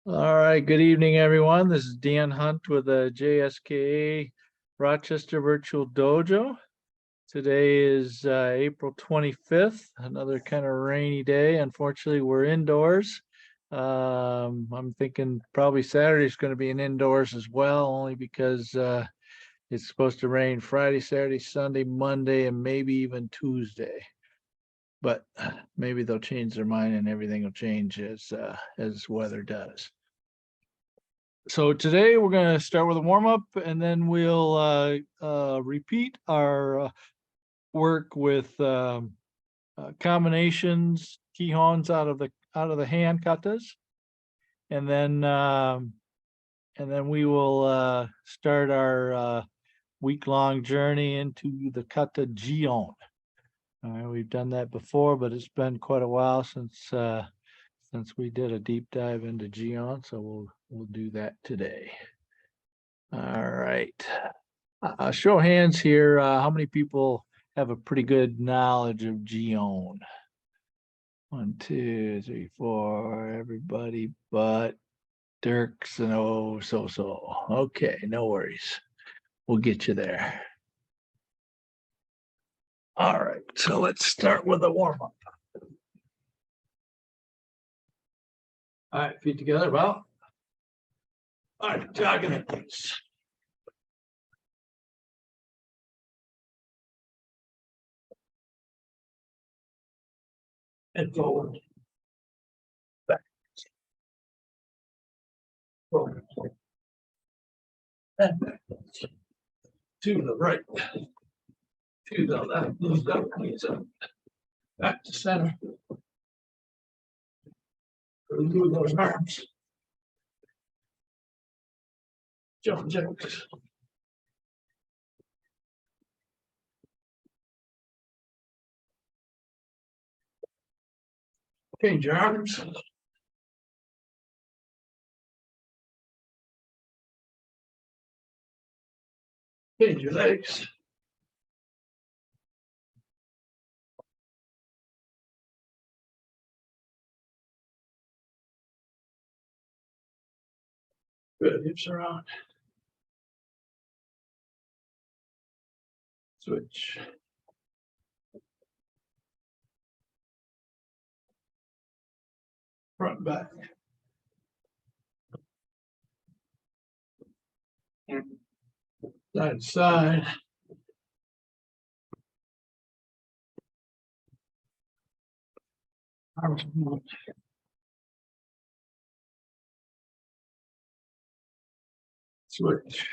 All right, good evening, everyone. This is Dan Hunt with the JSKA Rochester Virtual Dojo. Today is April 25th, another kind of rainy day. Unfortunately, we're indoors. I'm thinking probably Saturday is going to be an indoors as well, only because it's supposed to rain Friday, Saturday, Sunday, Monday, and maybe even Tuesday. But maybe they'll change their mind and everything will change as weather does. So today we're going to start with a warm up, and then we'll repeat our work with combinations, Kihons out of the hand katas, and then we will start our week-long journey into the Kata Jion. All right, we've done that before, but it's been quite a while since we did a deep dive into Jion, so we'll do that today. All right. Show of hands here. How many people have a pretty good knowledge of Jion? 1, 2, 3, 4. Everybody but Dirks and so. Okay, no worries. We'll get you there. All right, so let's start with a warm up. All right, feet together, well. All right, jogging it, please. And forward. Back. Forward. And back. To the right. To the left. Knees up, knees up. Back to center. Remove those arms. Jump jacks. Change your arms. Change your legs. Good, hips around. Switch. Front, back. Side to side. Arms moving. Switch.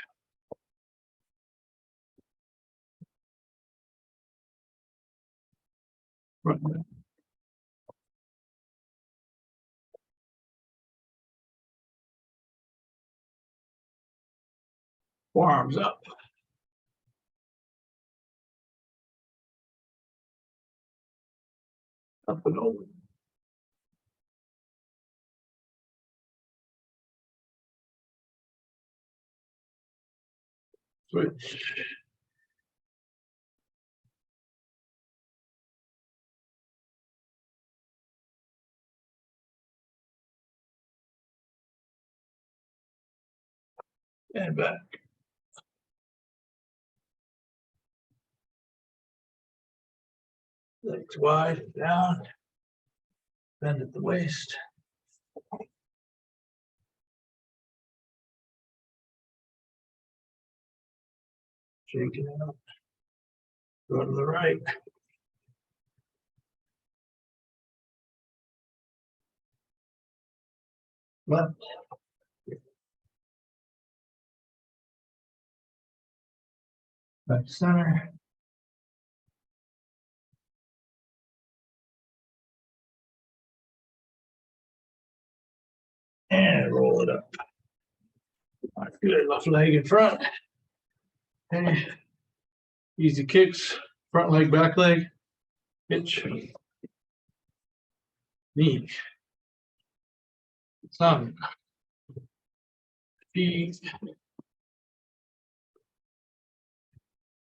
Front, back. Forearms up. Up and over. Switch. And back. Legs wide and down. Bend at the waist. Shake it out. Go to the right. Left. Back to center. And roll it up. All right, good. Left leg in front. Okay. Easy kicks. Front leg, back leg. Hitch. Knee. Thumb. Feet.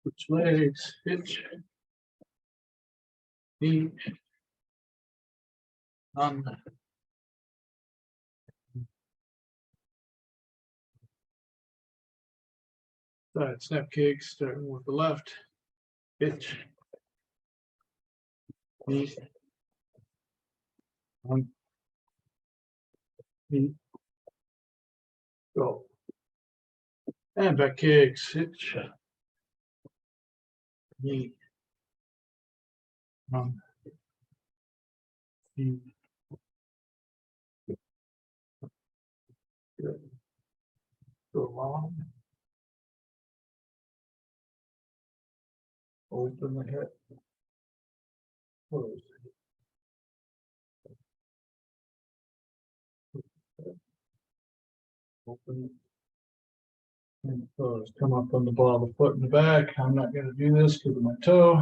Switch legs. Hitch. Knee. Thumb. Side snap kicks, starting with the left. Hitch. Knee. One. Knee. Go. And back kicks. Hitch. Knee. One. Knee. Good. Go long. Open the hip. Close. Open and close. Come up on the ball of the foot in the back. I'm not going to do this because of my toe.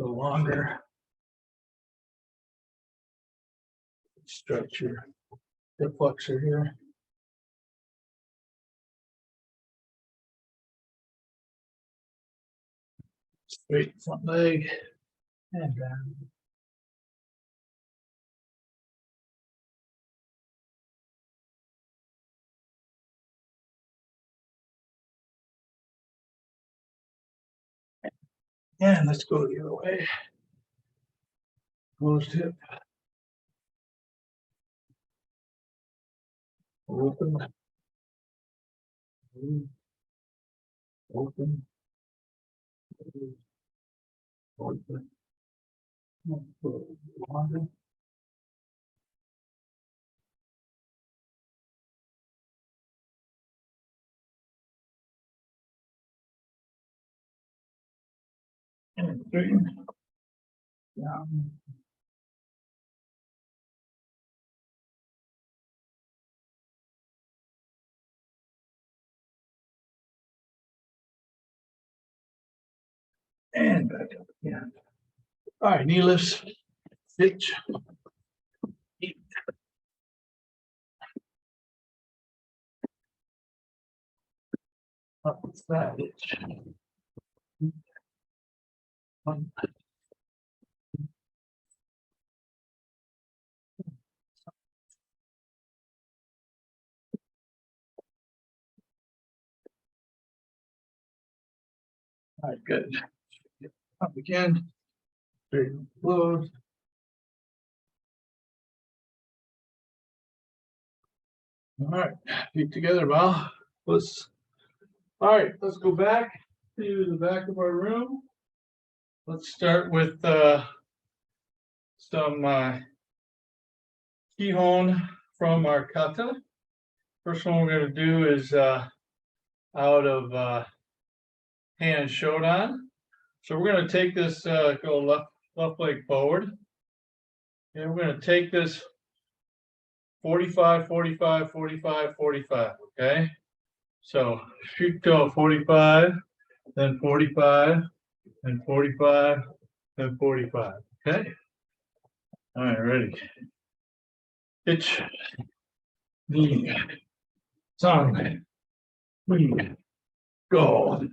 Go longer. Stretch your hip flexor here. Straight front leg and down. And let's go the other way. Closed hip. Open. Open. Open. Open. And straighten. Down. And back up again. All right, knee lifts. Hitch. Eight. Up with that hitch. One. All right, good. Up again. Straighten, close. All right, feet together, Val. All right, let's go back to the back of our room. Let's start with some Kihon from our Kata. First one we're going to do is out of hand Shodan. So we're going to take this, go left leg forward. And we're going to take this 45, 45, 45, 45, okay? So shoot to 45, then 45, then 45, then 45, okay? All right, ready. Hitch, knee, tongue, knee, go.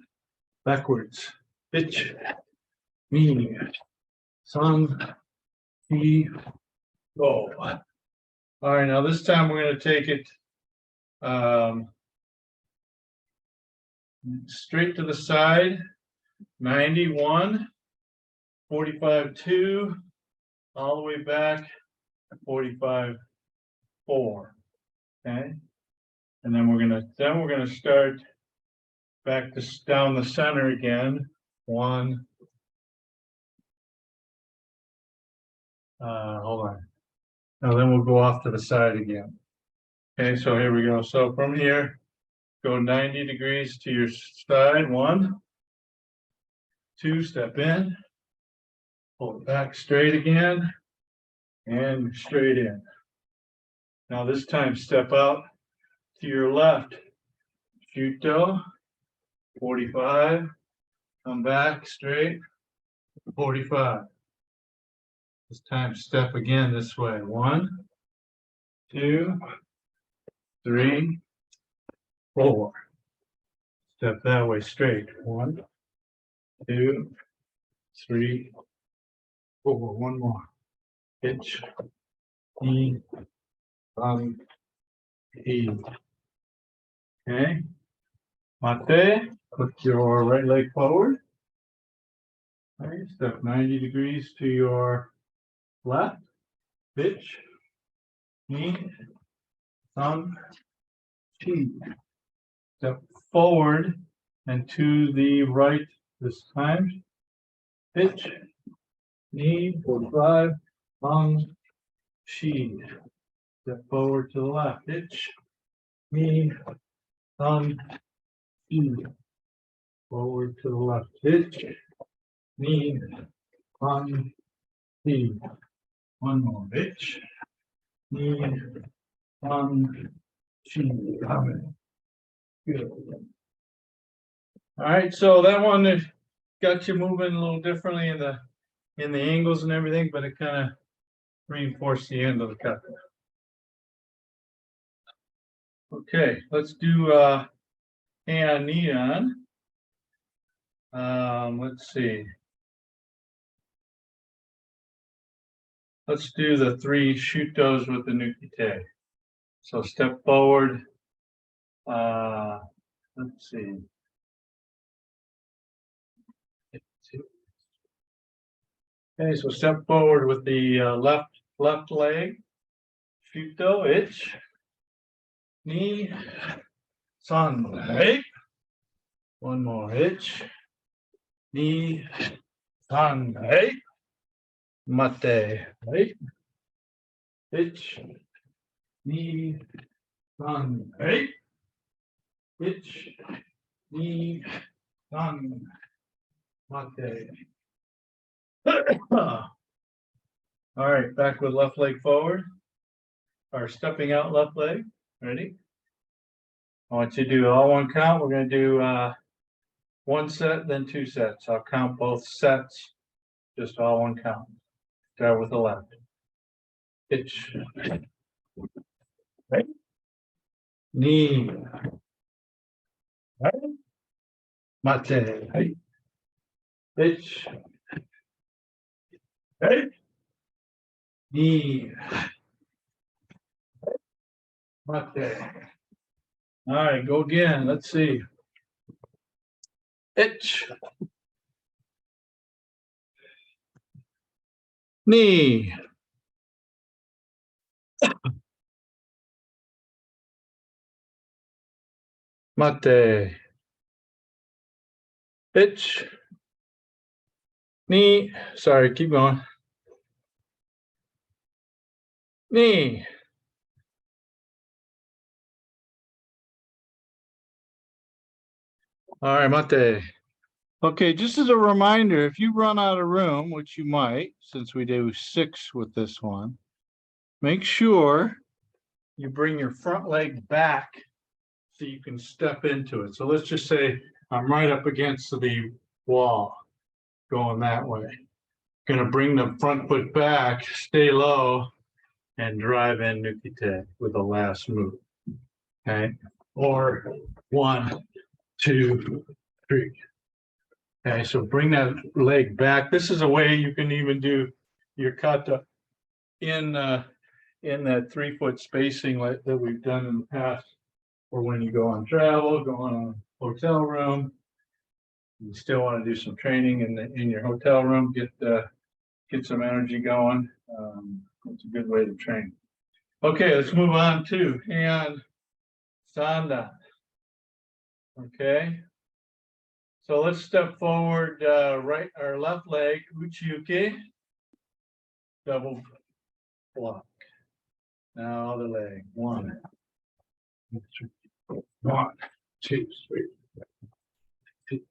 Backwards. Hitch, knee, tongue, knee, go. All right, now this time we're going to take it straight to the side, 91, 45, 2, all the way back, 45, 4. Okay, and then we're gonna start back to down the center again. 1. Hold on. Now then we'll go off to the side again. Okay, so here we go. So from here, go 90 degrees to your side. 1, 2, step in, pull it back straight again, and straight in. Now this time step out to your left. Shuto, 45, come back straight, 45. This time step again this way. 1, 2, 3, 4. Step that way straight. 1, 2, 3, 4. One more. Hitch, E, E. Okay. Mate, put your right leg forward. All right, step 90 degrees to your left. Pitch, knee, thumb, chi. Step forward and to the right this time. Pitch, knee, 45, thumb, chi. Step forward to the left. Pitch, knee, thumb, chi. Forward to the left. Pitch, knee, thumb, chi. One more. Pitch, knee, thumb, chi. Good. All right, so that one got you moving a little differently in the angles and everything, but it kind of reinforced the end of the kata. Okay, let's do hand knee on. Let's see. Let's do the 3 shutos with the nukite. So step forward. Let's see. Okay, so step forward with the left leg. Shuto, itch. Knee. San, right? One more, itch. Knee. San, right? Mate, right? Itch. Knee. San, right? Itch. Knee. San. Mate. All right, back with left leg forward. Or stepping out left leg. Ready? I want you to do all one count. We're going to do 1 set, then 2 sets. I'll count both sets, just all one count. Start with the left. Itch. Right. Knee. Right. Mate. Right. Itch. Right. Knee. Mate. All right, go again. Let's see. Itch. Knee. Mate. Itch. Knee. Sorry, keep going. Knee. All right, mate. Okay, just as a reminder, if you run out of room, which you might, since we do 6 with this one, make sure you bring your front leg back so you can step into it. So let's just say I'm right up against the wall going that way. Gonna bring the front foot back, stay low, and drive in nukite with the last move. Okay, or 1, 2, 3. Okay, so bring that leg back. This is a way you can even do your kata in that 3-foot spacing that we've done in the past, or when you go on travel, go on a hotel room. You still want to do some training in your hotel room, get some energy going. It's a good way to train. Okay, let's move on to hand sanda. Okay. So let's step forward, right or left leg, uchi-uke, double block. Now other leg, 1, 2, 3.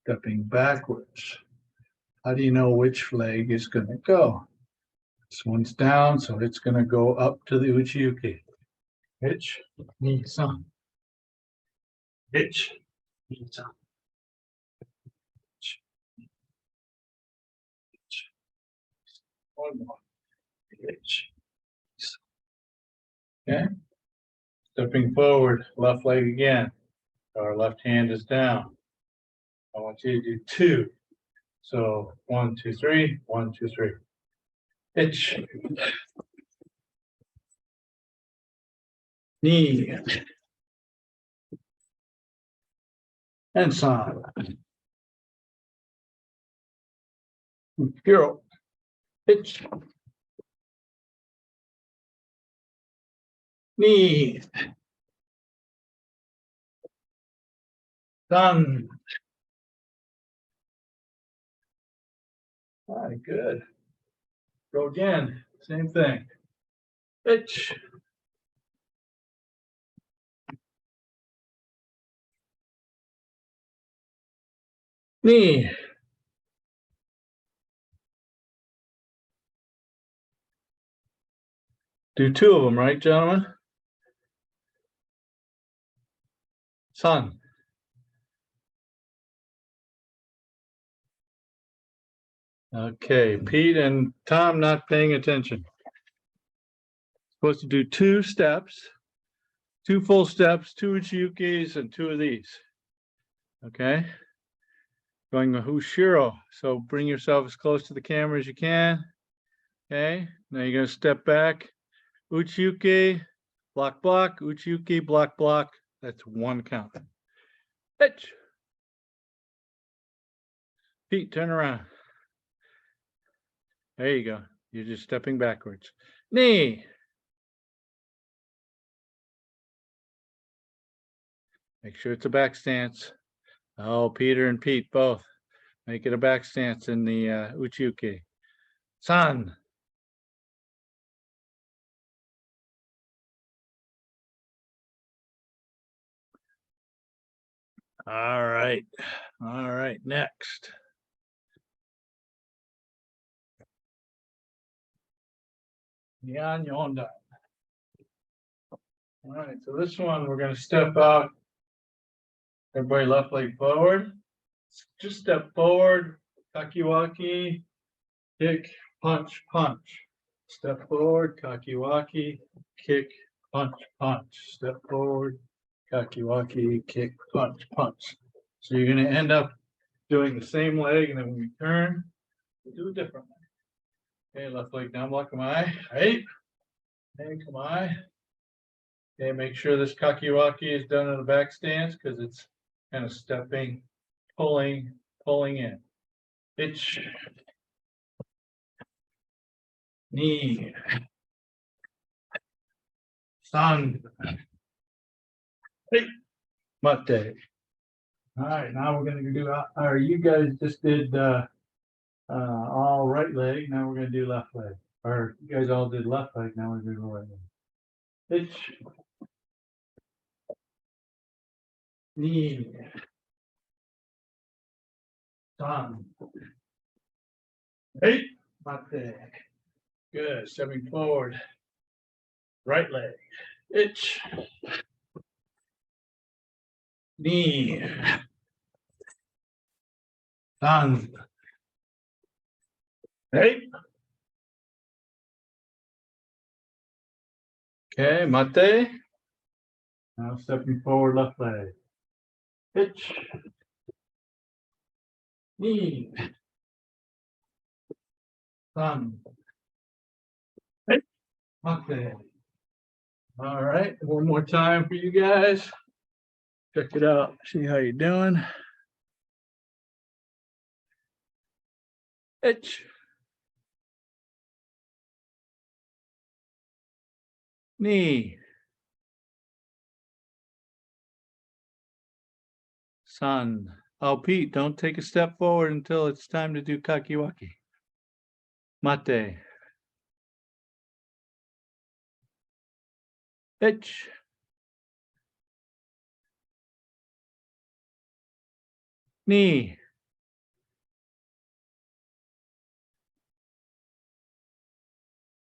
Stepping backwards. How do you know which leg is going to go? This one's down, so it's going to go up to the uchi-uke. Hitch, knee, san. Hitch, knee, san. One more. Hitch. Okay. Stepping forward, left leg again. Our left hand is down. I want you to do 2. So 1, 2, 3, 1, 2, 3. Hitch. Knee. And san. Hero. Pitch. Knee. Done. All right, good. Go again. Same thing. Pitch. Knee. Do two of them, right, gentlemen? Sun. Okay, Pete and Tom not paying attention. Supposed to do two steps, two full steps, two uchiyukis, and two of these. Okay. Going the Hushiro. So bring yourself as close to the camera as you can. Okay. Now you're going to step back. Uchiyuki, block, block, uchiyuki, block, block. That's one count. Pitch. Pete, turn around. There you go. You're just stepping backwards. Knee. Make sure it's a back stance. Oh, Peter and Pete both. Make it a back stance in the uchiyuki. San. All right. All right. Next. Jion Yonda. All right. So this one, we're going to step out. Everybody left leg forward. Just step forward. Kakiwaki. Kick, punch, punch. Step forward. Kakiwaki. Kick, punch, punch. Step forward. Kakiwaki, kick, punch, punch. So you're going to end up doing the same leg, and then when we turn, we do it differently. Okay, left leg down, block kamae. Right. And kamae. Okay, make sure this kakiwaki is done in the back stance because it's kind of stepping, pulling in. Pitch. Knee. San. Hey. Mate. All right, now we're going to do, or you guys just did all right leg. Now we're going to do left leg. Or you guys all did left leg. Now we're going to do right leg. Pitch. Knee. San. Hey. Mate. Good. Stepping forward. Right leg. Itch. Knee. San. Hey. Okay, mate. Now stepping forward, left leg. Pitch. Knee. San. Hey. Mate. All right, one more time for you guys. Check it out. See how you're doing. Itch. Knee. San. Oh, Pete, don't take a step forward until it's time to do kakiwaki. Mate. Itch. Knee.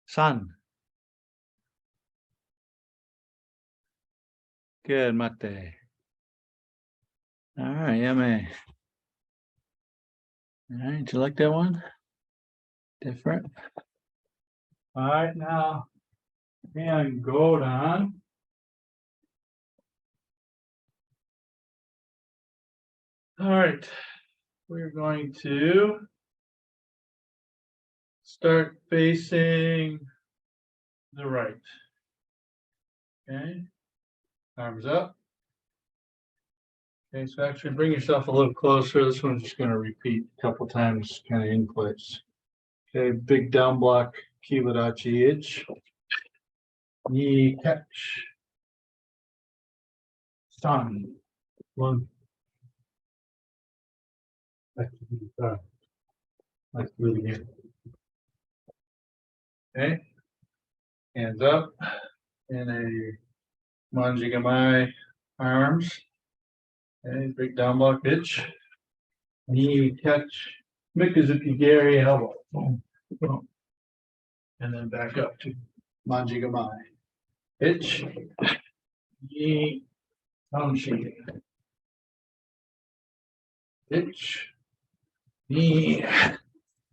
San. Good, mate. All right, yummy. All right, did you like that one? Different. All right, now, and go down. All right, we're going to start facing the right. Okay, Arms up. Okay, so actually bring yourself a little closer. This one's just going to repeat a couple times, kind of in place. Okay, big down block, Kibadachi itch. Knee catch. Stun. One. Back to the start. Let's do it again. Okay, hands up in a Manjigamai arms. Okay, big down block itch. Knee catch. Mikazuki Gary elbow. Boom, boom. And then back up to Manjigamai. Itch. Knee. Townshi. Itch. Knee.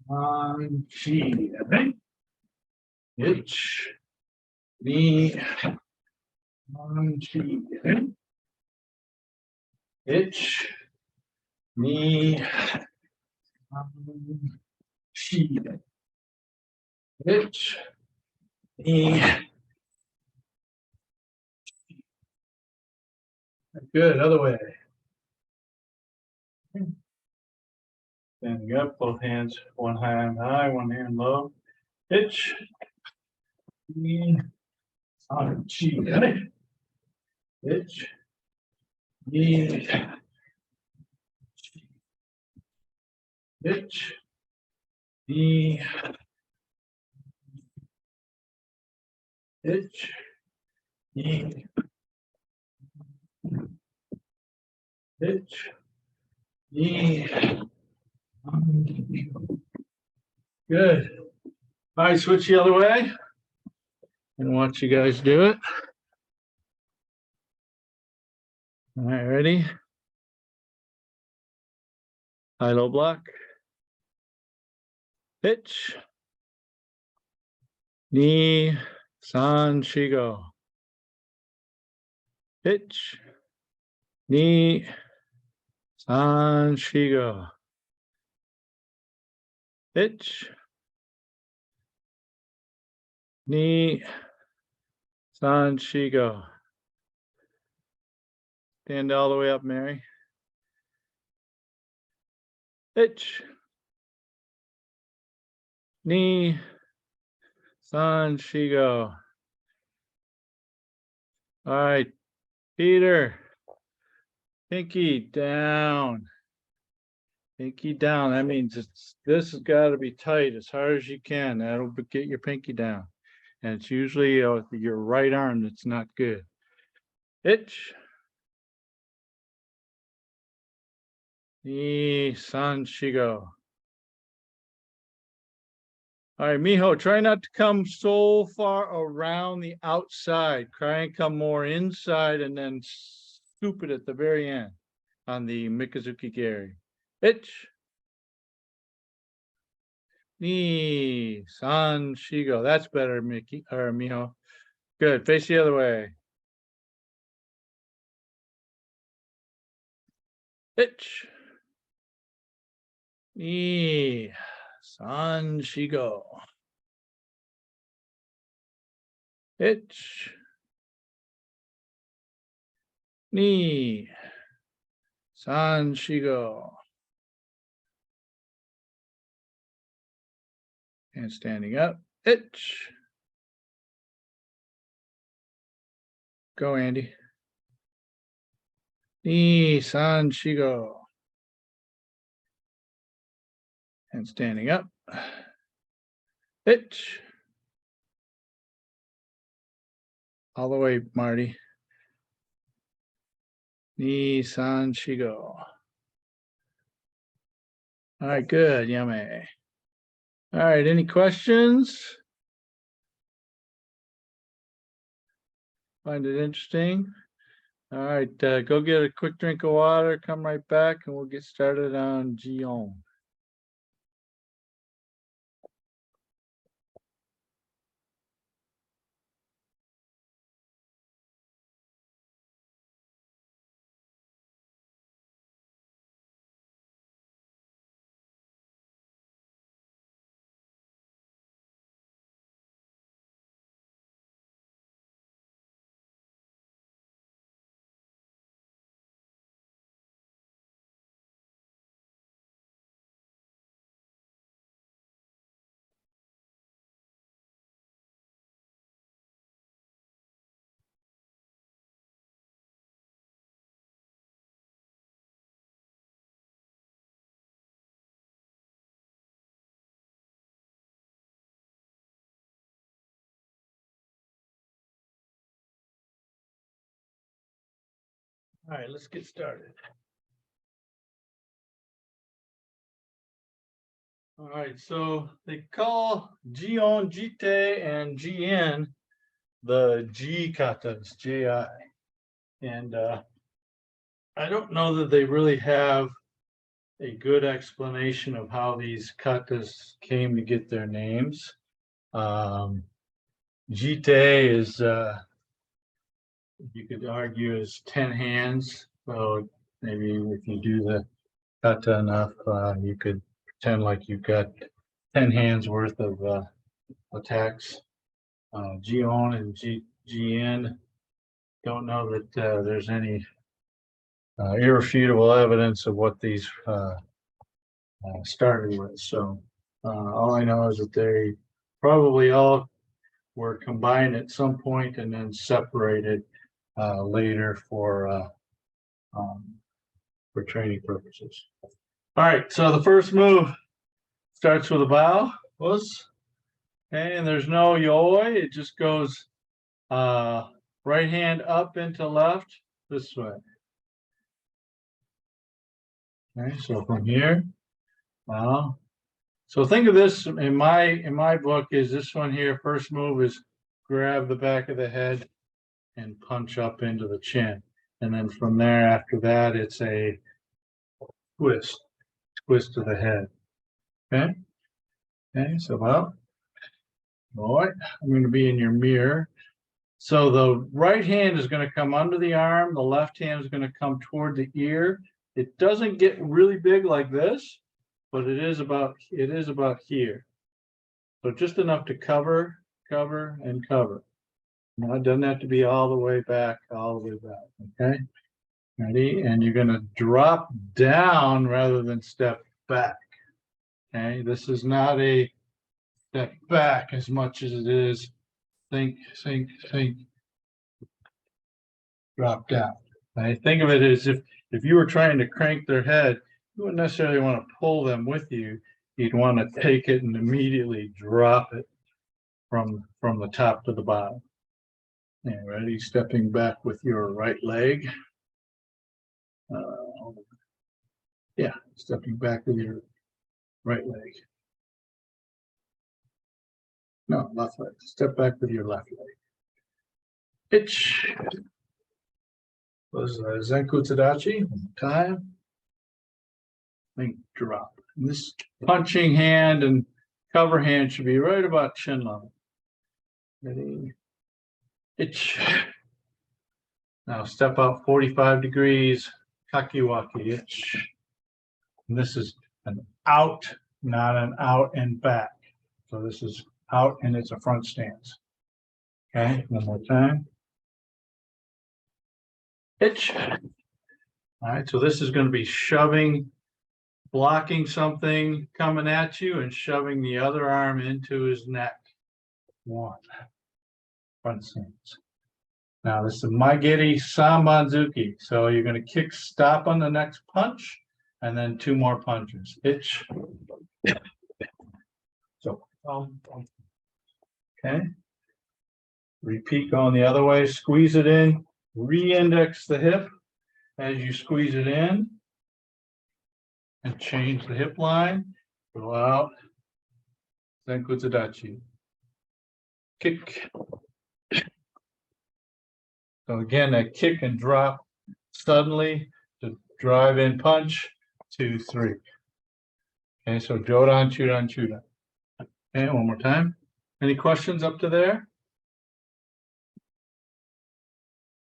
Townshi. Itch. Knee. Townshi. Itch. Knee. Townshi. Itch. Knee. Good. Other way. Standing up, both hands, one hand high, one hand low. Itch. Knee. Townshi. Itch. Knee. Itch. Knee. Itch. Knee. Itch. Knee. Good. All right, switch the other way and watch you guys do it. All right, ready? High low block. Pitch. Knee. San Shigo. Pitch. Knee. San Shigo. Pitch. Knee. San Shigo. Stand all the way up, Mary. Pitch. Knee. San Shigo. All right, Peter. Pinky down. Pinky down. That means this has got to be tight as hard as you can. That'll get your pinky down. And it's usually your right arm that's not good. Itch. Ni san shigo. All right, Miho, try not to come so far around the outside. Try and come more inside and then scoop it at the very end on the Mikazuki Gary. Itch. Ni san shigo. That's better, Mickey or Miho. Good. Face the other way. Itch. Ni san shigo. Itch. Ni san shigo. And standing up. Itch. Go, Andy. Ni san shigo. And standing up. Itch. All the way, Marty. Ni san shigo. All right, good, Yame. All right, any questions? Find it interesting? All right, go get a quick drink of water, come right back, and we'll get started on Jion. All right, let's get started. All right, so they call Jion, Jite, and Jion the G katas, Ji. And I don't know that they really have a good explanation of how these katas came to get their names. Jite is, you could argue, is 10 hands. So maybe if you do the kata enough, you could pretend like you've got 10 hands worth of attacks. Jion and Jian, don't know that there's any irrefutable evidence of what these started with. So all I know is that they probably all were combined at some point and then separated later for training purposes. All right, so the first move starts with a bow. Okay, and there's no yoi. It just goes right hand up into left this way. Okay, so from here, wow. So think of this in my book is this one here. First move is grab the back of the head and punch up into the chin, and then from there after that it's a twist of the head. Okay. Okay. So well, all right. I'm going to be in your mirror. So the right hand is going to come under the arm. The left hand is going to come toward the ear. It doesn't get really big like this, but it is about here. So just enough to cover, and cover. Now it doesn't have to be all the way back, okay? Ready? And you're going to drop down rather than step back. Okay, this is not a step back as much as it is think, drop down. Okay? Think of it as if you were trying to crank their head, you wouldn't necessarily want to pull them with you. You'd want to take it and immediately drop it from the top to the bottom. Okay, ready? Stepping back with your right leg. Yeah, stepping back with your right leg. No, left leg. Step back with your left leg. Itch. Was Zenku Tadachi. Time. Think drop. And this punching hand and cover hand should be right about chin level. Ready? Itch. Now step out 45 degrees. Kakiwaki. Itch. And this is an out, not an out and back. So this is out and it's a front stance. Okay, one more time. Itch. All right, so this is going to be shoving, blocking something coming at you and shoving the other arm into his neck. One. Front stance. Now this is Maigiri Sambanzuki. So you're going to kick stop on the next punch and then two more punches. Itch. So, okay. Repeat going the other way. Squeeze it in. Re-index the hip as you squeeze it in. And change the hip line. Go out. Zenku Tadachi. Kick. So again, that kick and drop suddenly to drive in punch. 2, 3. Okay, so Jodan, Chudan, Chudan. Okay, one more time. Any questions up to there?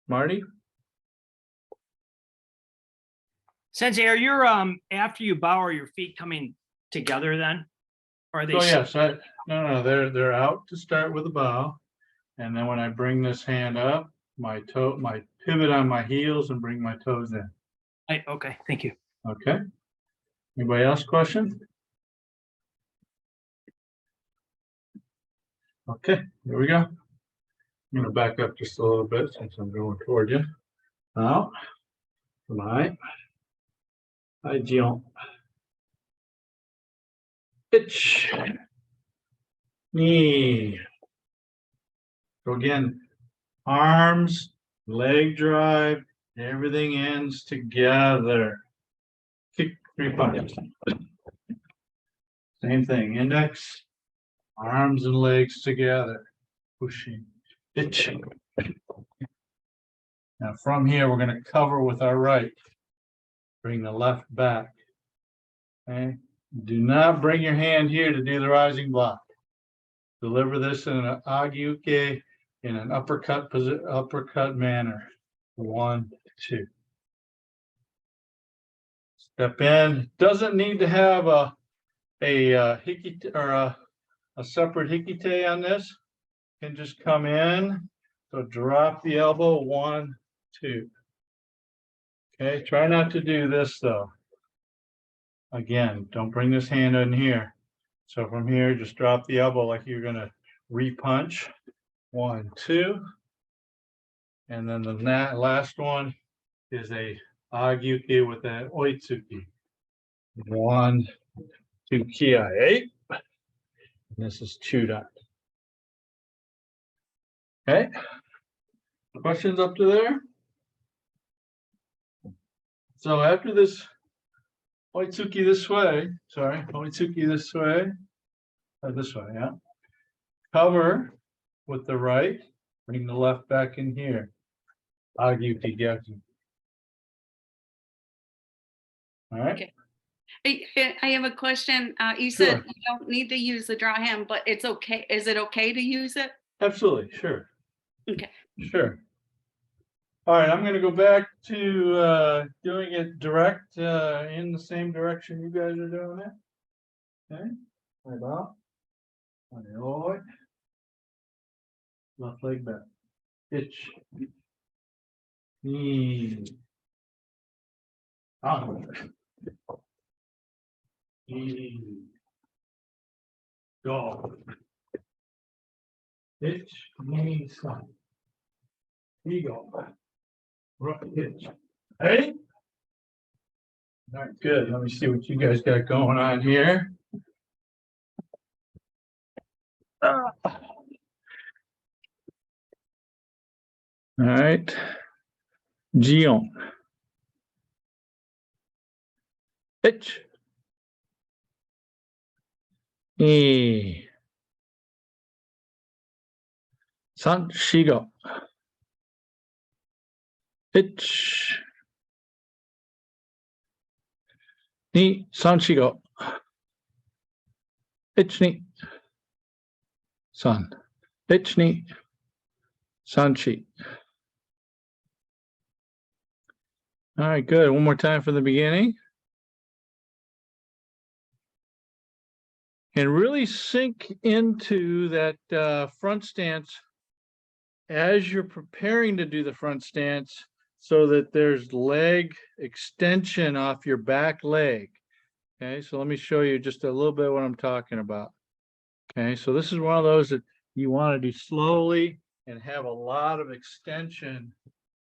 Marty? Sensei, are your after you bow, are your feet coming together then? Or are they? Oh yes, no, they're out to start with a bow, and then when I bring this hand up, my pivot on my heels and bring my toes in. Okay, thank you. Okay. Anybody else question? Okay, here we go. I'm going to back up just a little bit since I'm going toward you. Now, my Jion. Itch. Knee. So again, arms, leg drive, Everything ends together. Kick 3 punches. Same thing, index, arms and legs together, pushing, itching. Now from here, we're going to cover with our right. Bring the left back. Okay. Do not bring your hand here to do the rising block. Deliver this in an agyuke in an uppercut manner. 1, 2. Step in. Doesn't need to have a hikite or a separate hikite on this. Can just come in. So drop the elbow. 1, 2. Okay. Try not to do this though. Again, don't bring this hand in here. So from here, just drop the elbow like you're going to re-punch. 1, 2. And then the last one is a agyuki with an oitsuki. 1, 2, kiai. And this is 2 dot. Okay. Questions up to there? So after this oitsuki this way, oitsuki this way, or this way, yeah. Cover with the right, bring the left back in here. Agyuki gyaku. All right. Okay. I have a question. You Sure. said you don't need to use the draw hand, but it's okay. Is it okay to use it? Absolutely, sure. Okay. Sure. All right, I'm going to go back to doing it direct in the same direction you guys are doing it. Okay. Right about. Right. Left leg back. Itch. Knee. Onward. Knee. Go. Itch. Knee. Slide. Eagle. Right hitch. Hey. All right, good. Let me see what you guys got going on here. All right. Jion. Hitch. E. San Shigo. Hitch. Ni San Shigo. Hitch ni. San. Hitch ni. San Shi. All right, good. One more time from the beginning. And really sink into that front stance as you're preparing to do the front stance so that there's leg extension off your back leg. Okay, so let me show you just a little bit what I'm talking about. Okay, so this is one of those that you want to do slowly and have a lot of extension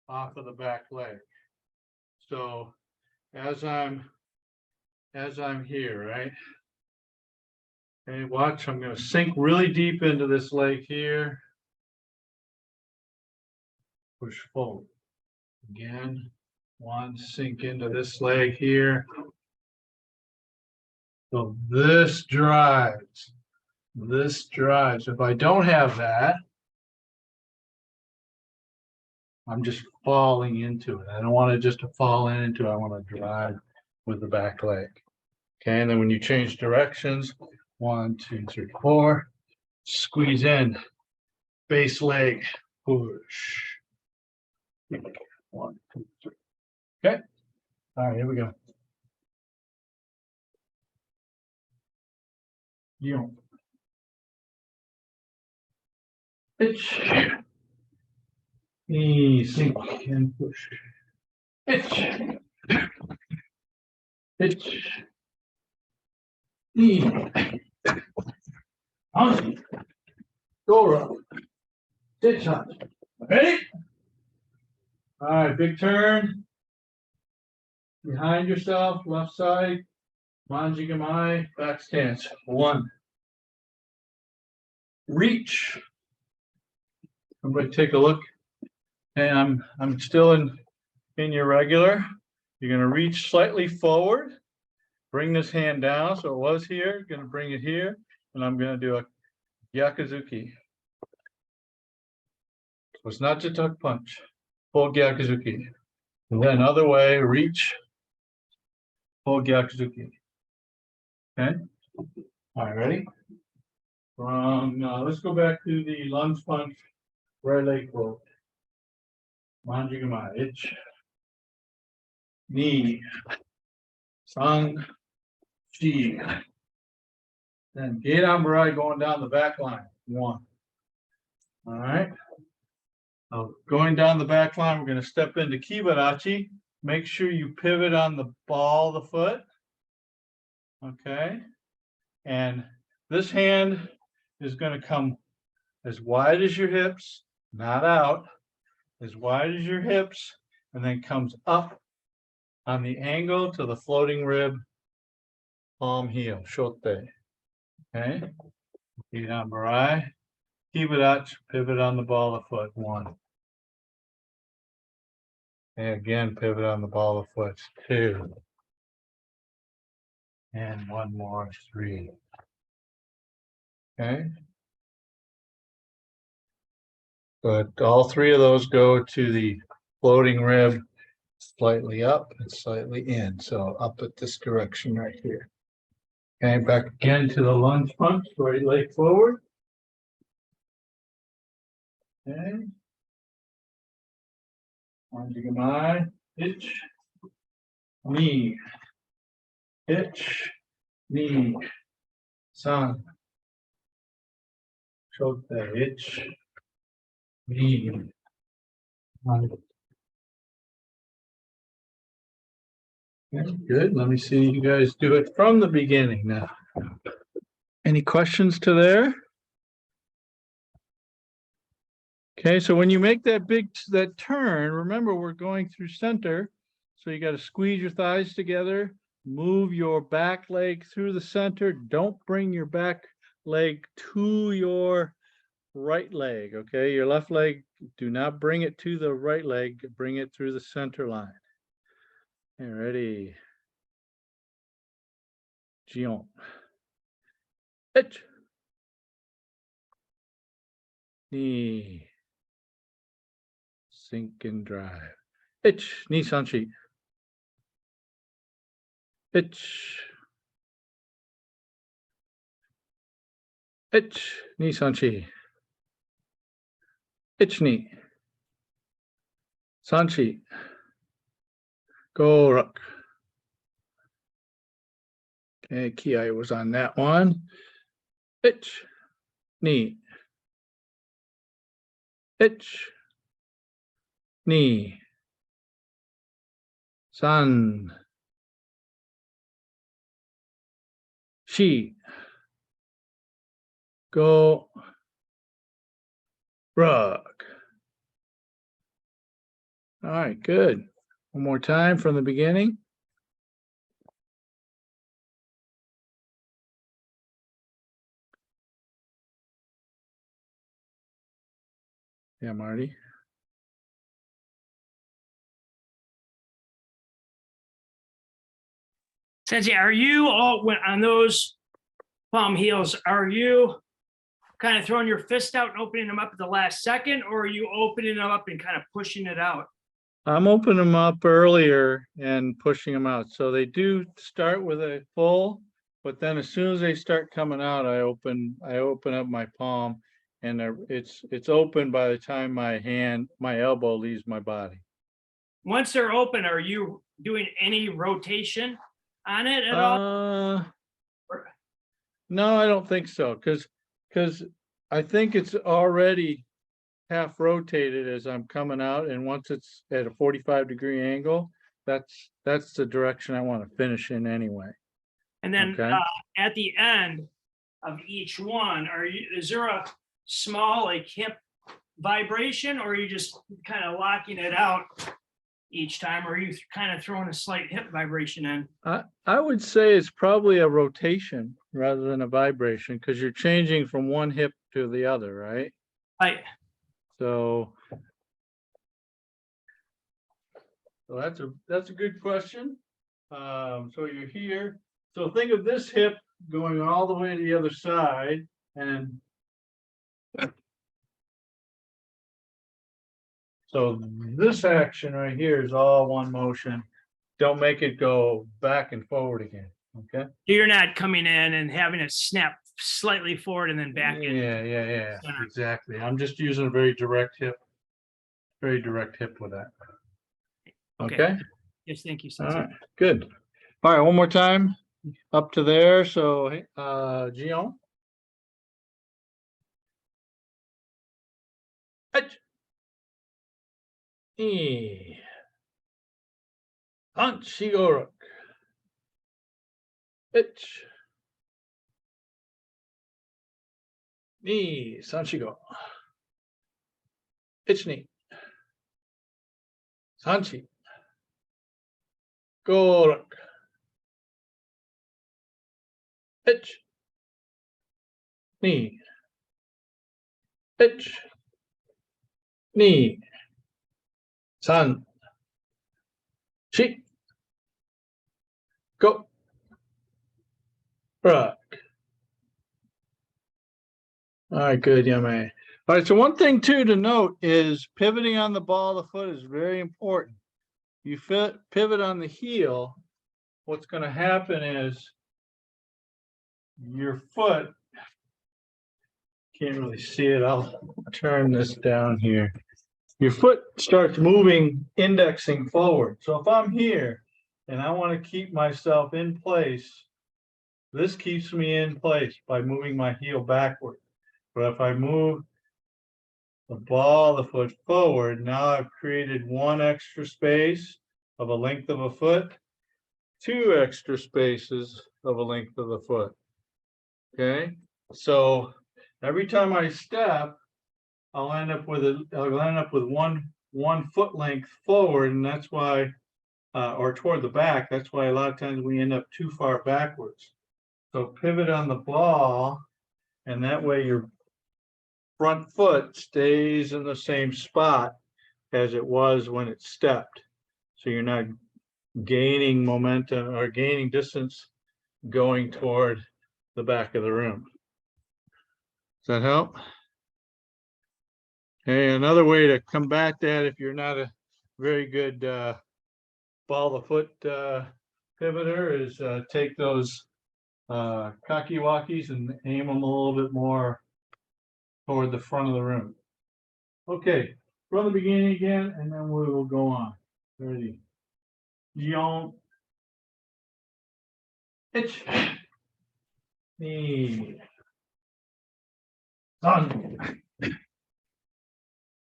off of the back leg. So as I'm here, right? Okay, watch, I'm going to sink really deep into this leg here. Push forward. Again, 1, sink into this leg here. So this drives. This drives. If I don't have that, I'm just falling into it. I don't want it just to fall into it. I want to drive with the back leg. Okay, and then when you change directions, 1, 2, 3, 4, squeeze in, base leg, push. 1, 2, 3. Okay. All right, here we go. Jion. Itch. Knee, sink and push. Itch. Itch. Knee. On. Go up. Ditch on. Ready? All right, big turn. Behind yourself, left side. Manjigamai, back stance. 1. Reach. Everybody take a look. And I'm still in in your regular. You're going to reach slightly forward. Bring this hand down. So it was here. Going to bring it here. And I'm going to do a Gyakuzuki. So it's not just a punch. Full Gyakuzuki. And then other way, reach. Full Gyakuzuki. Okay. All right, ready? Let's go back to the lunge punch. Right leg forward. Manjigama. Itch. Knee. San. Chi. Then gate on barai going down the back line. 1. All right. Now, going down the back line, we're going to step into Kibarachi. Make sure you pivot on the ball of the foot. Okay. And this hand is going to come as wide as your hips, not out, as wide as your hips, and then comes up on the angle to the floating rib, palm heel, shote. Okay. Idan barai. Kibarachi, pivot on the ball of foot. 1. And again, pivot on the ball of foot. 2. And 1 more, 3. Okay. But all 3 of those go to the floating rib, slightly up and slightly in. So up at this direction right here. Okay, back again to the lunge punch, right leg forward. Okay. Manjigamai, hitch, knee, hitch, knee, san, shote, hitch, knee. Okay, good. Let me see you guys do it from the beginning now. Any questions to there? Okay, so when you make that turn, remember we're going through center. So you got to squeeze your thighs together, move your back leg through the center. Don't bring your back leg to your right leg. Okay, your left leg, do not bring it to the right leg, bring it through the center line. Okay, ready. Jion. Hitch. Knee. Sink and drive. Hitch. Knee sanchi. Hitch. Hitch. Knee sanchi. Hitch knee. Sanchi. Go rock. Okay, Kiai was on that one. Hitch. Knee. Hitch. Knee. San. Shi. Go. Rock. All right, good. One more time from the beginning. Yeah, Marty. Sensei, are you all when on those palm heels, are you kind of throwing your fist out and opening them up at the last second, or are you opening them up and kind of pushing it out? I'm opening them up earlier and pushing them out. So they do start with a full, but then as soon as they start coming out, I open up my palm, and it's open by the time my elbow leaves my body. Once they're open, are you doing any rotation on it at all? No, I don't think so, because I think it's already half rotated as I'm coming out, and once it's at a 45-degree angle, that's the direction I want to finish in anyway. And then Okay. at the end of each one, is there a small like hip vibration, or are you just kind of locking it out each time, or are you kind of throwing a slight hip vibration in? I would say it's probably a rotation rather than a vibration, because you're changing from one hip to the other, right? Right. So So that's a good question. So you're here. So think of this hip going all the way to the other side, and so this action right here is all one motion. Don't make it go back and forward again. Okay. You're not coming in and having it snap slightly forward and then back in. Yeah, Center. exactly. I'm just using a very direct hip with that. Okay. Yes, thank you. All Sensei. right, good. All right, one more time up to there. So, Jion. Hanshigorok. Ich. Ni, Sanshigo. Ich ni. Sanshi. Gorok. Ich. Ni. Ich. Ni. San. Shi. Go. Rock. All right, good, Yame. All right, so one thing too to note is pivoting on the ball of the foot is very important. You pivot on the heel, what's going to happen is your foot, can't really see it, I'll turn this down here. Your foot starts moving, indexing forward. So if I'm here and I want to keep myself in place, this keeps me in place by moving my heel backward. But if I move the ball of the foot forward, now I've created one extra space of a length of a foot, two extra spaces of a length of the foot. Okay, so every time I step, I'll end up with one foot length forward, and that's why, or toward the back. That's why a lot of times we end up too far backwards. So pivot on the ball, and that way your front foot stays in the same spot as it was when it stepped. So you're not gaining momentum or gaining distance going toward the back of the room. Does that help? Okay, another way to combat that if you're not a very good ball of the foot pivoter is take those kakiwakis and aim them a little bit more toward the front of the room. Okay, from the beginning again, and then we will go on. Ready? Jion. Ich. Ni. San.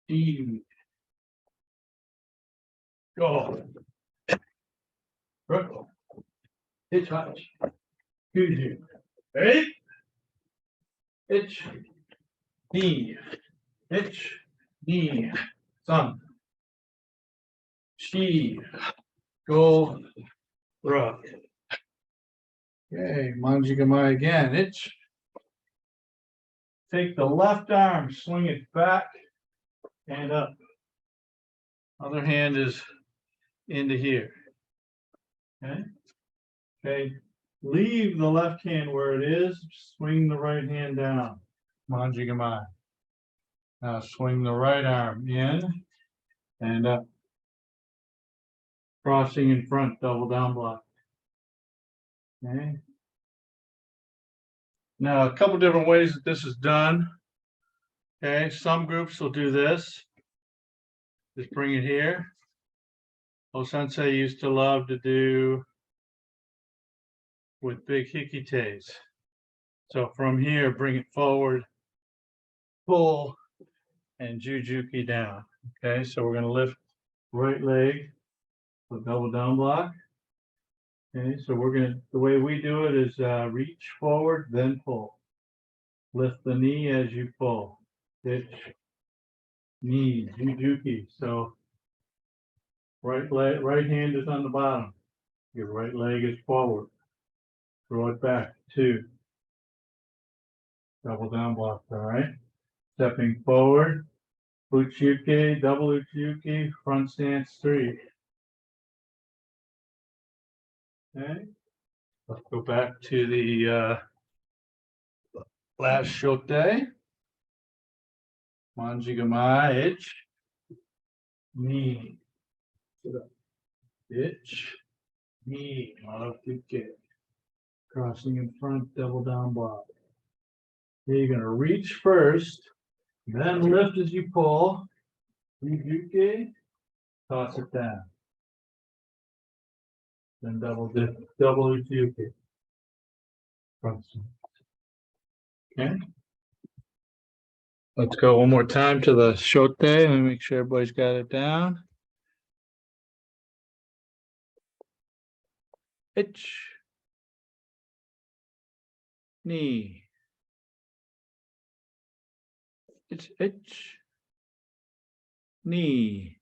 Di. Go. Rook. Hitch hatch. Kuju. Hey. Ich. Ni. Ich. Ni. San. Shi. Go. Rook. Okay, Manjigamai again. It's take the left arm, swing it back and up. Other hand is into here. Okay. Okay. Leave the left hand where it is. Swing the right hand down. Manjigamai. Now swing the right arm in and up. Crossing in front, double down block. Okay. Now, a couple different ways that this is done. Okay, some groups will do this. Just bring it here. O-sensei used to love to do with big hikites. So from here, bring it forward, pull, and jujuki down. Okay, so we're going to lift right leg with double down block. Okay, so the way we do it is reach forward, then pull. Lift the knee as you pull. Hitch, knee, jujuki. So right hand is on the bottom. Your right leg is forward. Throw it back, 2. Double down block, all right? Stepping forward, uchiuke, double uchiuke, front stance, 3. Okay, let's go back to the last shote. Manjigama itch. Knee. Itch. Knee. Crossing in front, double down block. You're gonna reach first, then lift as you pull. Ryujuke, toss it down. Then double dip, double Ryujuke. Okay. Let's go one more time to the shote. Let me make sure everybody's got it down. Itch. Knee. It's itch. Knee.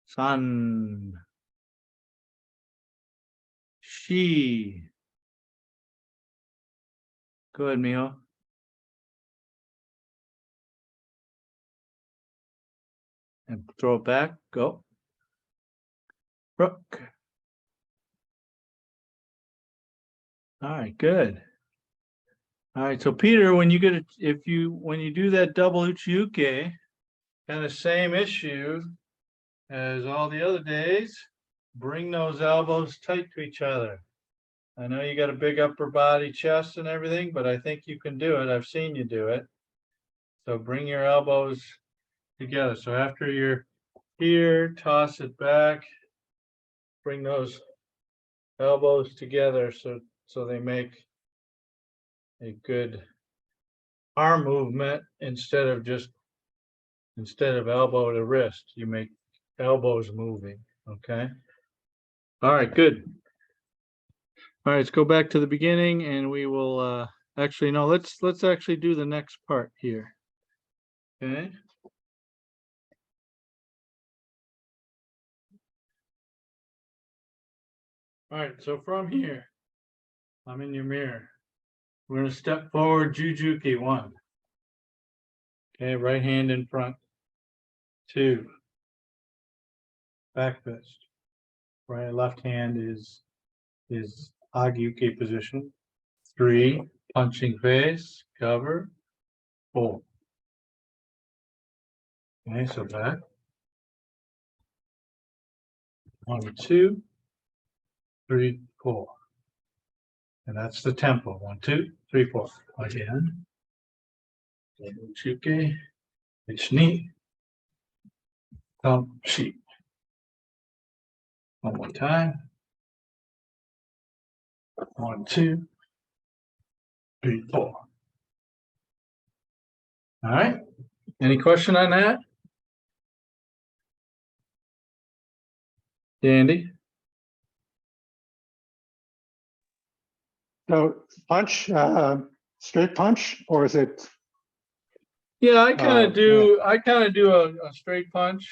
Sun. She. Go ahead, Miho. And throw it back. Go. Rook. All right, good. All right, so Peter, when you get it, when you do that double uchiuke, kind of same issue as all the other days, bring those elbows tight to each other. I know you got a big upper body, chest and everything, but I think you can do it. I've seen you do it. So bring your elbows together. So after you're here, toss it back, bring those elbows together so they make a good arm movement instead of elbow to wrist. You make elbows moving. Okay. All right, good. All right, let's go back to the beginning and we will actually no, let's actually do the next part here. Okay. All right, so from here, I'm in your mirror. We're going to step forward, Jujuki, 1. Okay, right hand in front. 2. Back fist. Right, left hand is Agyuke position. 3, punching face, cover. 4. Okay, so back. 1, 2, 3, 4. And that's the tempo. 1, 2, 3, 4. Again. Uchuke, Ichni, Thumb, Shi. One more time. 1, 2, 3, 4. All right. Any question on that? Dandy? So punch, straight punch, or is it? Yeah, I kind of do. yeah. I kind of do a straight punch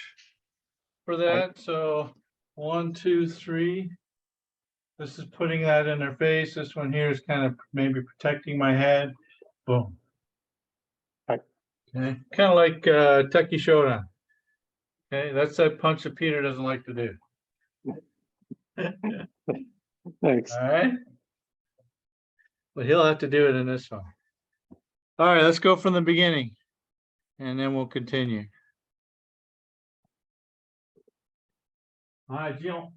for that. So 1, 2, 3. This is putting that in their face. This one here is kind of maybe protecting my head. Boom. Right. Okay. Kind of like Teki Shodan. Okay, that's that punch that Peter doesn't like to do. Thanks. All right. But he'll have to do it in this one. All right, let's go from the beginning and then we'll continue. All right, Jion.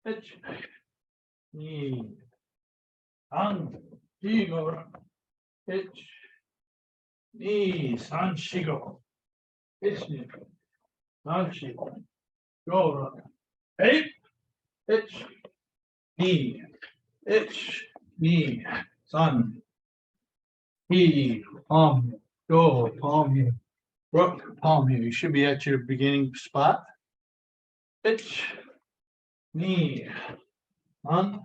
Itch. Knee. An. Shigo. Itch. Knee. San. Shigo. Itch. San. Shigo. Go. Eight. Itch. Knee. Itch. Knee. San. He. Palm. Go. Palm here. Rook. Palm here. You should be at your beginning spot. Itch. Knee. On.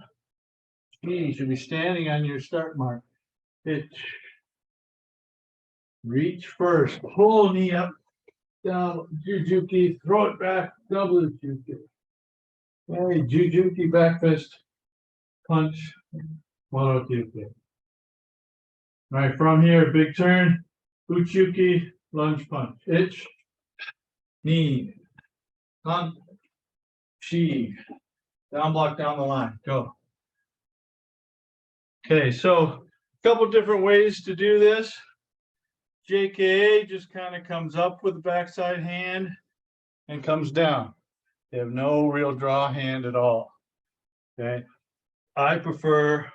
You should be standing on your start mark. Pitch. Reach first. Pull knee up. Down. Jujuki. Throw it back. Double Jujuki. Okay. Jujuki back fist. Punch. Mono Jujuki. All right. From here, big turn. Uchuki. Lunge punch. Itch. Knee. On. Chi. Down block down the line. Go. Okay, so a couple different ways to do this. JKA just kind of comes up with the backside hand and comes down. They have no real draw hand at all. Okay. I prefer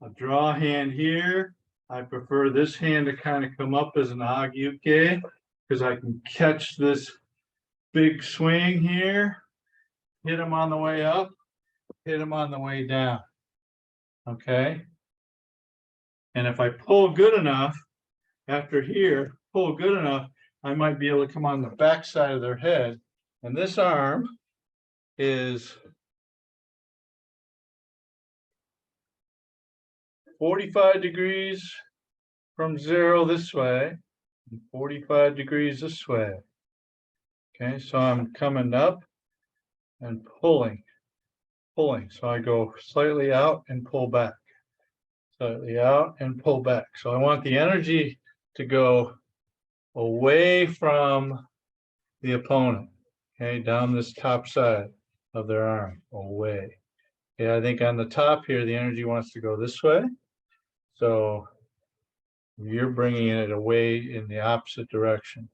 a draw hand here. I prefer this hand to kind of come up as an agyuke because I can catch this big swing here, hit him on the way up, hit him on the way down. Okay. And if I pull good enough after here, pull good enough, I might be able to come on the back side of their head. And this arm is 45 degrees from 0 this way, and 45 degrees this way. Okay, so I'm coming up and pulling. So I go slightly out and pull back. Slightly out and pull back. So I want the energy to go away from the opponent, okay, down this top side of their arm, away. Yeah, I think on the top here, the energy wants to go this way. So you're bringing it away in the opposite direction.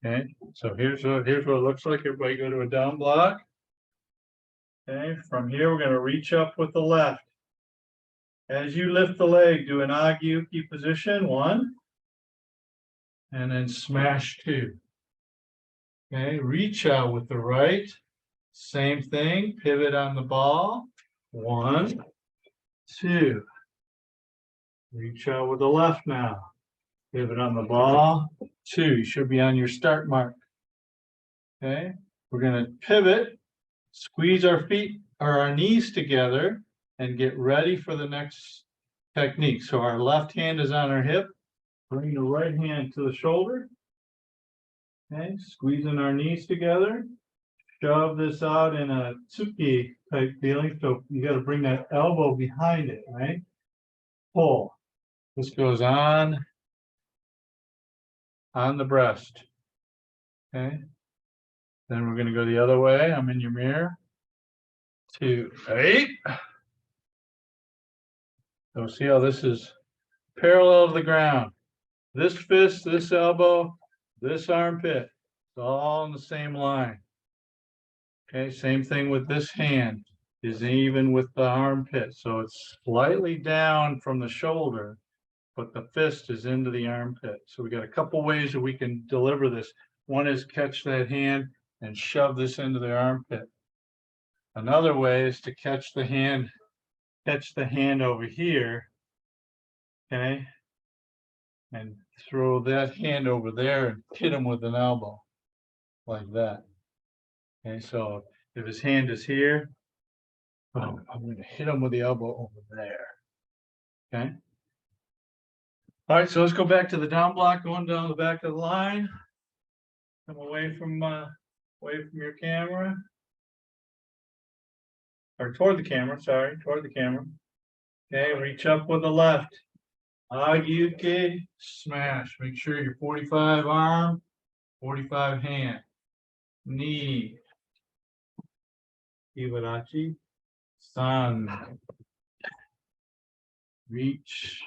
Okay, so here's what it looks like. Everybody go to a down block. Okay, from here, we're going to reach up with the left. As you lift the leg, do an agyuki position, 1, and then smash 2. Okay, reach out with the right. Same thing, pivot on the ball, 1, 2. Reach out with the left now. Pivot on the ball, 2. You should be on your start mark. Okay, we're going to pivot, squeeze our feet or our knees together, and get ready for the next technique. So our left hand is on our hip. Bring the right hand to the shoulder. Okay, squeezing our knees together. Shove this out in a tsuki type feeling. So you got to bring that elbow behind it, right? Pull. This goes on the breast. Okay. Then we're going to go the other way. I'm in your mirror. 2, 8. So see how this is parallel to the ground. This fist, this elbow, this armpit, it's all in the same line. Okay, same thing with this hand, is even with the armpit. So it's slightly down from the shoulder, but the fist is into the armpit. So we got a couple ways that we can deliver this. One is catch that hand and shove this into the armpit. Another way is to catch the hand over here, okay, and throw that hand over there and hit him with an elbow like that. Okay, so if his hand is here, I'm going to hit him with the elbow over there. Okay. All right, so let's go back to the down block, going down the back of the line. Come away from your camera. Or toward the camera, sorry, toward the camera. Okay, reach up with the left. Agyuke, smash. Make sure you're 45 arm, 45 hand. Knee. Ibarachi. Sun. Reach.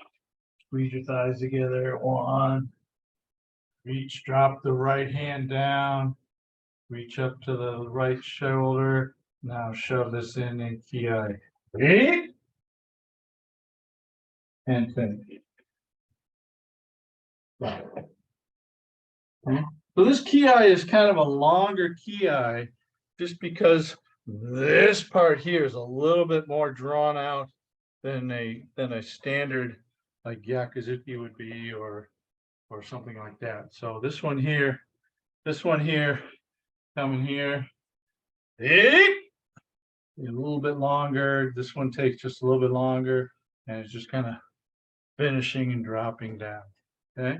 Squeeze your thighs together. 1. Reach, drop the right hand down. Reach up to the right shoulder. Now shove this in Kiai. 8. And finish. So this Kiai is kind of a longer Kiai just because this part here is a little bit more drawn out than a standard like Yakuzuki would be or something like that. So this one here, coming here, a little bit longer. This one takes just a little bit longer, and it's just kind of finishing and dropping down. Okay.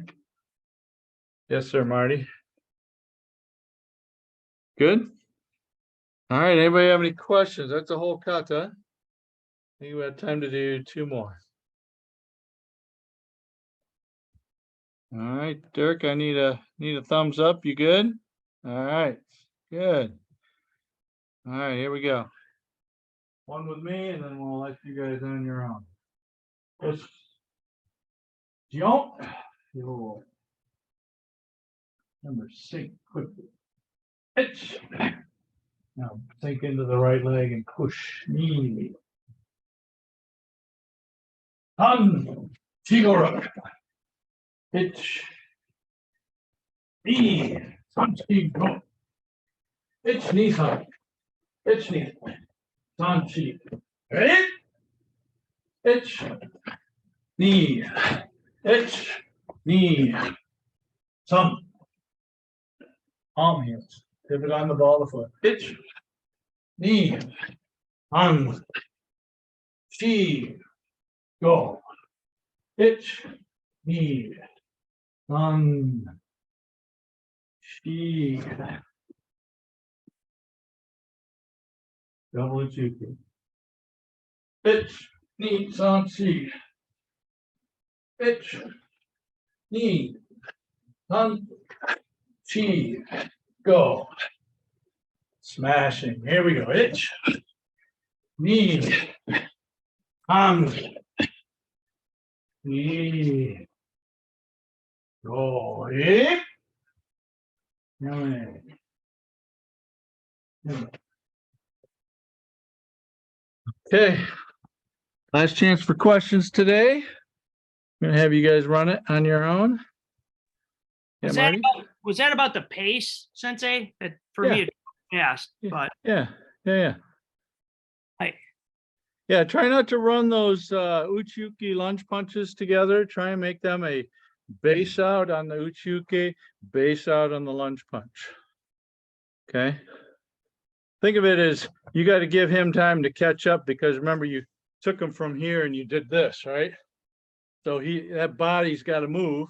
Yes, sir, Marty. Good. All right. Anybody have any questions? That's a whole kata. I think we have time to do 2 more. All right, Dirk, I need a thumbs up. You good? All right, good. All right, here we go. One with me, and then we'll let you guys on your own. It's Jion. Yo. Number 6, quickly. It's now sink into the right leg and push knee. Han Chigora. It's knee. San Chigo. It's knee. It's knee. San Chi. Ready? It's knee. It's knee. Some palm hands. Pivot on the ball of the foot. It's knee. On. Chi. Go. It's knee. On. Chi. Double Juku. It's knee. San Chi. It's knee. On. Chi. Go. Smashing. Here we go. Itch. Knee. Hand. Knee. Go. Hip. Yummy. Okay. Last chance for questions today. I'm gonna have you guys run it on your own. Yeah, Was that Marty? was that about the pace, Sensei? That for me, it fast, Yeah. but Yeah. Hi. Yeah, try not to run those Uchuki lunge punches together. Try and make them a base out on the Uchuki, base out on the lunge punch. Okay. Think of it as you got to give him time to catch up, because remember, you took him from here and you did this, right? So that body's got to move.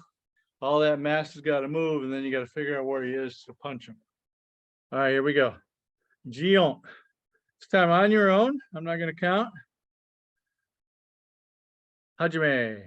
All that mass has got to move, and then you got to figure out where he is to punch him. All right, here we go. Jion. This time on your own. I'm not going to count. Hajime.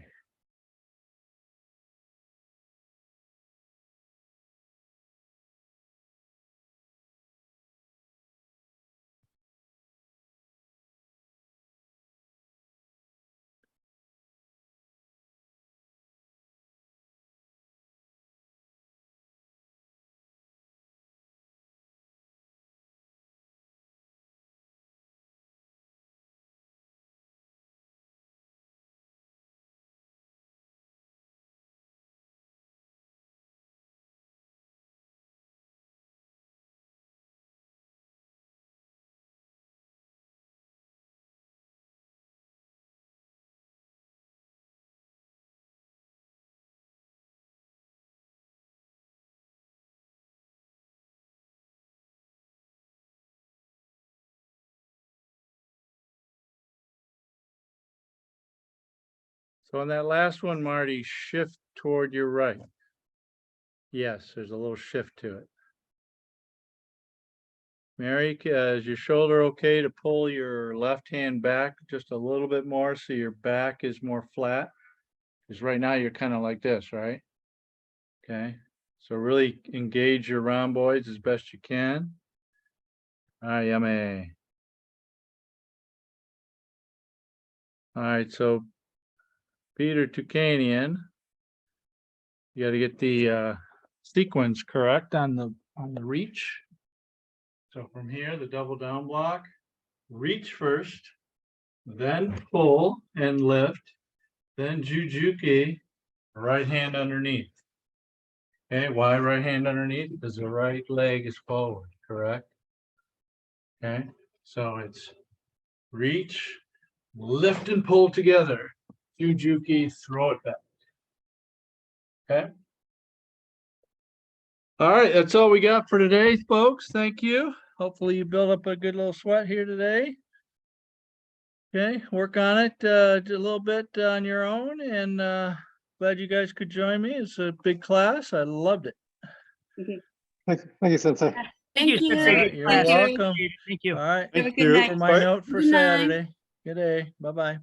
So on that last one, Marty, shift toward your right. Yes, there's a little shift to it. Mary, is your shoulder okay to pull your left hand back just a little bit more so your back is more flat? Because right now you're kind of like this, right? Okay. So really engage your rhomboids as best you can. All right, yummy. All right, so Peter Tukanian, you got to get the sequence correct on the reach. So from here, the double down block, reach first, then pull and lift, then Jujuki, right hand underneath. Okay, why right hand underneath? Because the right leg is forward, correct? Okay, so it's reach, lift and pull together. Jujuki, throw it back. Okay. All right, that's all we got for today, folks. Thank you. Hopefully you build up a good little sweat here today. Okay, work on it a little bit on your own, and glad you guys could join me. It's a big class. I loved it. Thank you, Sensei. Thank you. All right, you're Thank you. welcome. Thank you. All right, Have a good night. for my note for Good night. Saturday. Good day. Bye-bye.